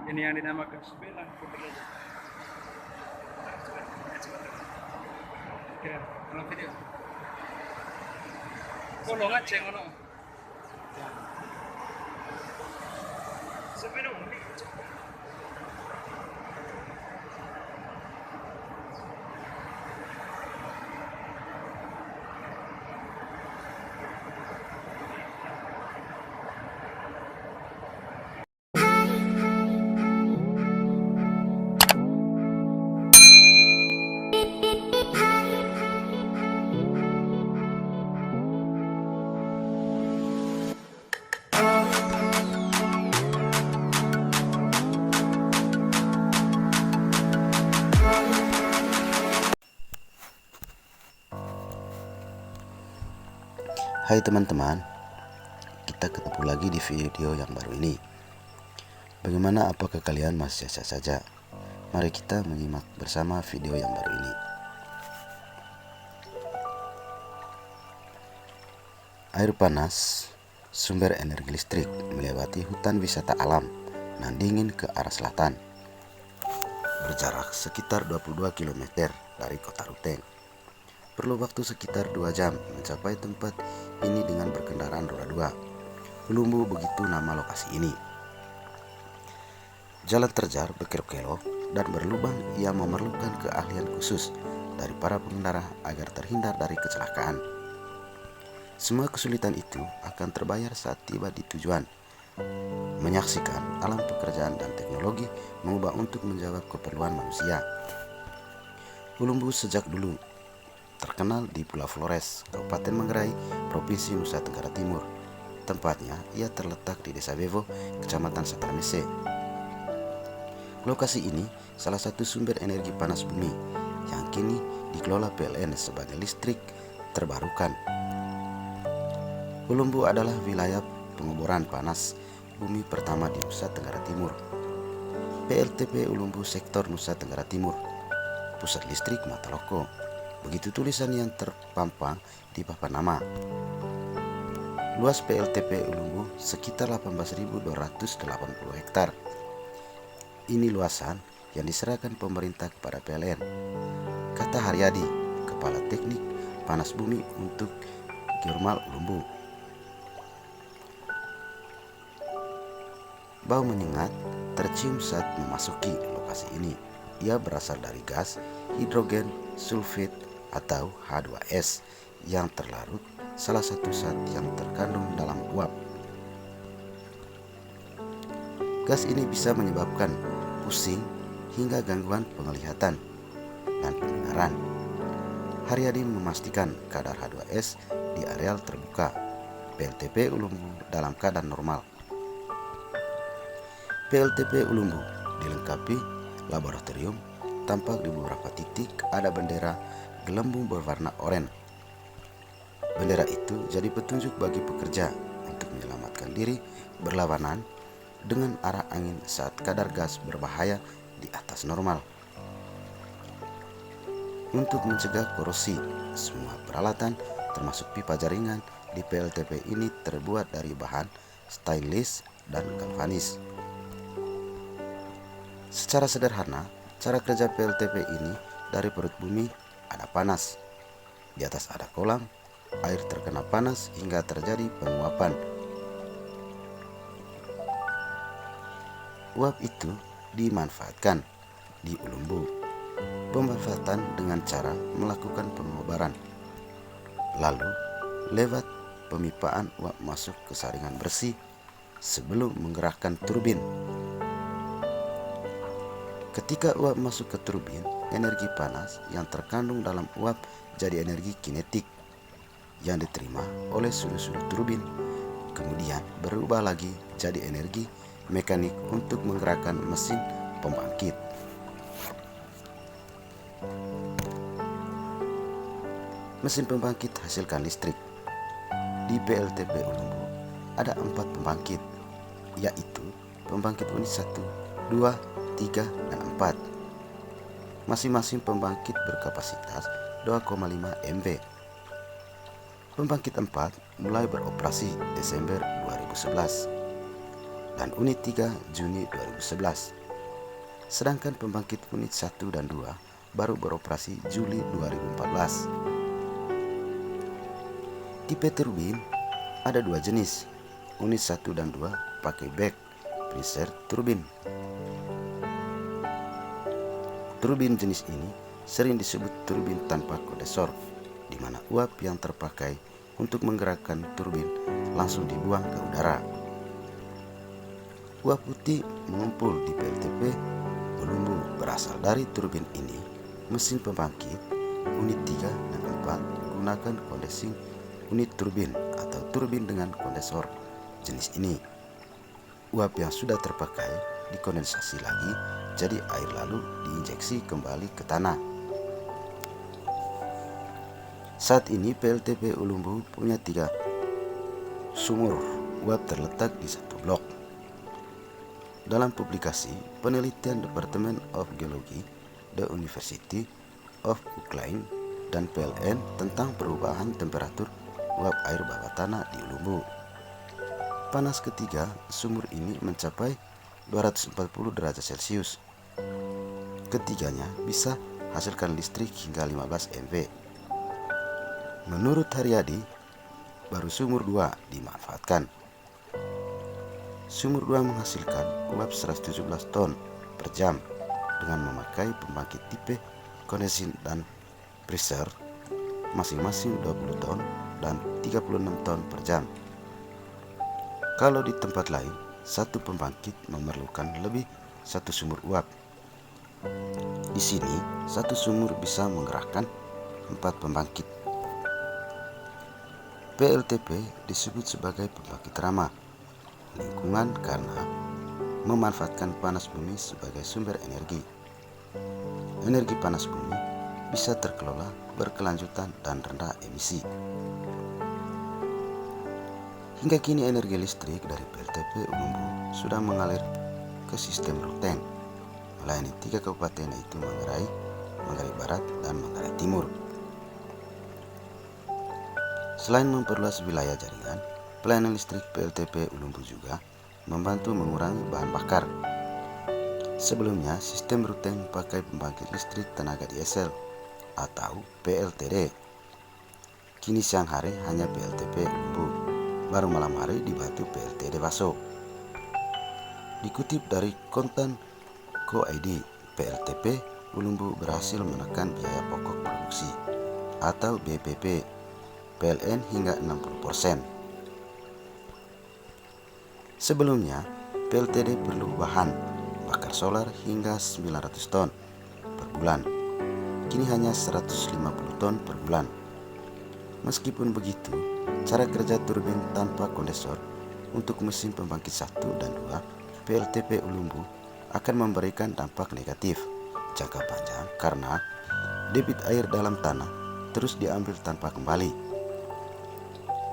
Ini yang dinamakan sebelah. Oke, kalau video. Kalau ngaceng ono. Sebelah ini. Hai teman-teman, kita ketemu lagi di video yang baru ini. Bagaimana, apakah kalian masih sehat saja? Mari kita menyimak bersama video yang baru ini. Air panas, sumber energi listrik, melewati hutan wisata alam Nandingin ke arah selatan. Berjarak sekitar 22 km dari kota Ruteng. Perlu waktu sekitar 2 jam mencapai tempat ini dengan berkendaraan roda 2. Ulumbu begitu nama lokasi ini. Jalan terjar berkelok-kelok dan berlubang yang memerlukan keahlian khusus dari para pengendara agar terhindar dari kecelakaan. Semua kesulitan itu akan terbayar saat tiba di tujuan. Menyaksikan alam pekerjaan dan teknologi mengubah untuk menjawab keperluan manusia. Ulumbu sejak dulu terkenal di Pulau Flores, Kabupaten Manggarai, Provinsi Nusa Tenggara Timur. Tempatnya ia terletak di Desa Bevo, Kecamatan Satarmese. Lokasi ini salah satu sumber energi panas bumi yang kini dikelola PLN sebagai listrik terbarukan. Ulumbu adalah wilayah pengoboran panas bumi pertama di Nusa Tenggara Timur. PLTP Ulumbu Sektor Nusa Tenggara Timur, Pusat Listrik Mataloko. Begitu tulisan yang terpampang di papan nama. Luas PLTP Ulumbu sekitar 18.280 hektar. Ini luasan yang diserahkan pemerintah kepada PLN. Kata Haryadi, Kepala Teknik Panas Bumi untuk Geothermal Ulumbu. Bau menyengat tercium saat memasuki lokasi ini. Ia berasal dari gas hidrogen sulfit atau H2S yang terlarut, salah satu zat yang terkandung dalam uap. Gas ini bisa menyebabkan pusing hingga gangguan penglihatan dan pendengaran. Haryadi memastikan kadar H2S di areal terbuka PLTP Ulumbu dalam keadaan normal. PLTP Ulumbu dilengkapi laboratorium. Tampak di beberapa titik ada bendera gelembung berwarna oranye. Bendera itu jadi petunjuk bagi pekerja untuk menyelamatkan diri berlawanan dengan arah angin saat kadar gas berbahaya di atas normal. Untuk mencegah korosi, semua peralatan termasuk pipa jaringan di PLTP ini terbuat dari bahan stainless dan galvanis. Secara sederhana, cara kerja PLTP ini dari perut bumi ada panas. Di atas ada kolam, air terkena panas hingga terjadi penguapan. Uap itu dimanfaatkan di Ulumbu. Pemanfaatan dengan cara melakukan pengobaran. Lalu lewat pemipaan uap masuk ke saringan bersih sebelum menggerakkan turbin. Ketika uap masuk ke turbin, energi panas yang terkandung dalam uap jadi energi kinetik yang diterima oleh sulu-sulu turbin, kemudian berubah lagi jadi energi mekanik untuk menggerakkan mesin pembangkit. Mesin pembangkit hasilkan listrik. Di PLTP Ulumbu ada 4 pembangkit, yaitu pembangkit unit 1, 2, 3, dan 4. Masing-masing pembangkit berkapasitas 2,5 MW. Pembangkit 4 mulai beroperasi Desember 2011 dan unit 3 Juni 2011. sedangkan pembangkit unit 1 dan 2 baru beroperasi Juli 2014. Tipe turbin ada dua jenis, unit 1 dan 2 pakai back pressure turbin. Turbin jenis ini sering disebut turbin tanpa kondensor, di mana uap yang terpakai untuk menggerakkan turbin langsung dibuang ke udara. Uap putih mengumpul di PLTP Ulumbu berasal dari turbin ini. Mesin pembangkit unit 3 dan 4 gunakan kondensing unit turbin atau turbin dengan kondensor jenis ini. Uap yang sudah terpakai dikondensasi lagi jadi air lalu diinjeksi kembali ke tanah. Saat ini PLTP Ulumbu punya 3 sumur uap terletak di satu blok. Dalam publikasi penelitian Department of Geology, The University of Auckland dan PLN tentang perubahan temperatur uap air bawah tanah di Ulumbu. Panas ketiga sumur ini mencapai 240 derajat Celcius. Ketiganya bisa hasilkan listrik hingga 15 MW. Menurut Haryadi, baru sumur 2 dimanfaatkan. Sumur 2 menghasilkan uap 117 ton per jam dengan memakai pembangkit tipe condensing dan pressure masing-masing 20 ton dan 36 ton per jam. Kalau di tempat lain, satu pembangkit memerlukan lebih satu sumur uap. Di sini, satu sumur bisa menggerakkan 4 pembangkit. PLTP disebut sebagai pembangkit ramah lingkungan karena memanfaatkan panas bumi sebagai sumber energi. Energi panas bumi bisa terkelola berkelanjutan dan rendah emisi. Hingga kini energi listrik dari PLTP Ulumbu sudah mengalir ke sistem Ruteng, melayani 3 kabupaten yaitu Manggarai, Manggarai Barat, dan Manggarai Timur. Selain memperluas wilayah jaringan, pelayanan listrik PLTP Ulumbu juga membantu mengurangi bahan bakar. Sebelumnya, sistem Ruteng pakai pembangkit listrik tenaga diesel atau PLTD. Kini siang hari hanya PLTP Ulumbu. Baru malam hari dibantu PLTD Baso. Dikutip dari konten Co.id, PLTP Ulumbu berhasil menekan biaya pokok produksi atau BPP PLN hingga 60%. Sebelumnya, PLTD perlu bahan bakar solar hingga 900 ton per bulan. Kini hanya 150 ton per bulan. Meskipun begitu, cara kerja turbin tanpa kondensor untuk mesin pembangkit 1 dan 2 PLTP Ulumbu akan memberikan dampak negatif jangka panjang karena debit air dalam tanah terus diambil tanpa kembali.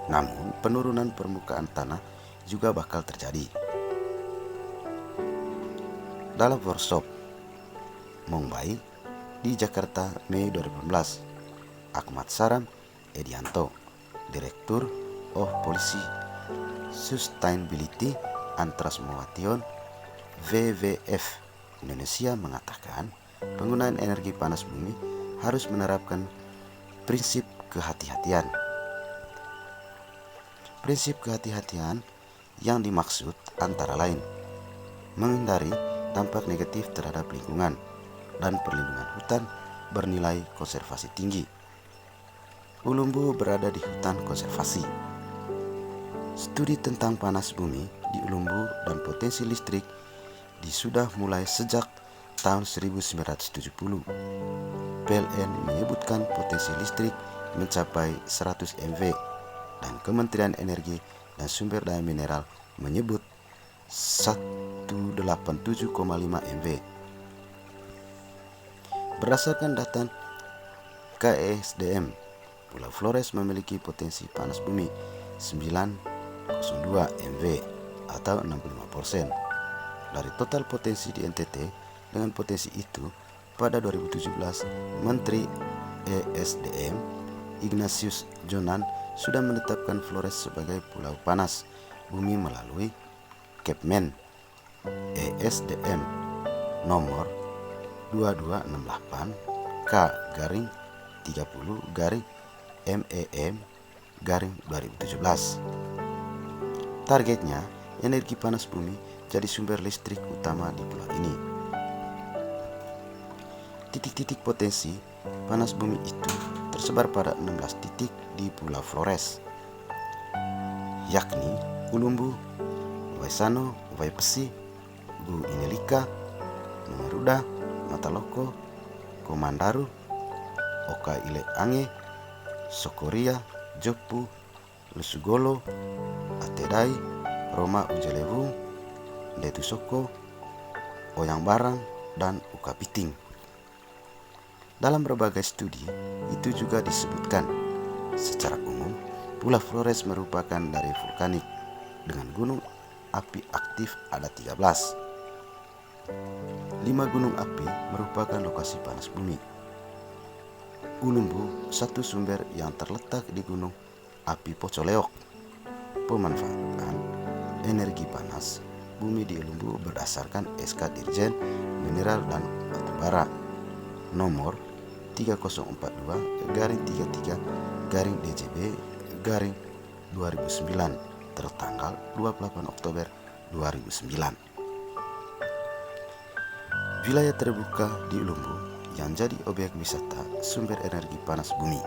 Namun, penurunan permukaan tanah juga bakal terjadi. Dalam workshop Mumbai di Jakarta Mei 2018, Ahmad Saram Edianto, Direktur of Policy Sustainability and Transformation WWF Indonesia mengatakan penggunaan energi panas bumi harus menerapkan prinsip kehati-hatian. Prinsip kehati-hatian yang dimaksud antara lain menghindari dampak negatif terhadap lingkungan dan perlindungan hutan bernilai konservasi tinggi. Ulumbu berada di hutan konservasi. Studi tentang panas bumi di Ulumbu dan potensi listrik sudah mulai sejak tahun 1970. PLN menyebutkan potensi listrik mencapai 100 MW dan Kementerian Energi dan Sumber Daya Mineral menyebut 187,5 MW. Berdasarkan data KESDM, Pulau Flores memiliki potensi panas bumi 902 MW atau 65%. Dari total potensi di NTT, dengan potensi itu, pada 2017, Menteri ESDM Ignatius Jonan sudah menetapkan Flores sebagai pulau panas bumi melalui Kepmen ESDM nomor 2268 K garing 30 garing MEM garing 2017. Targetnya, energi panas bumi jadi sumber listrik utama di pulau ini. Titik-titik potensi panas bumi itu tersebar pada 16 titik di Pulau Flores, yakni Ulumbu, Waisano, Waipesi, Gu Inelika, Numeruda, Mataloko, Komandaru, Oka Ile Ange, Sokoria, Jopu, Lusugolo, Atedai, Roma Ujelewung, Detusoko, Oyang Barang, dan Ukapiting. Dalam berbagai studi, itu juga disebutkan secara umum Pulau Flores merupakan dari vulkanik dengan gunung api aktif ada 13. 5 gunung api merupakan lokasi panas bumi. Ulumbu satu sumber yang terletak di gunung api Pocoleok. Pemanfaatan energi panas bumi di Ulumbu berdasarkan SK Dirjen Mineral dan Batubara nomor 3042-33-DJB-2009 tertanggal 28 Oktober 2009. Wilayah terbuka di Ulumbu yang jadi objek wisata sumber energi panas bumi.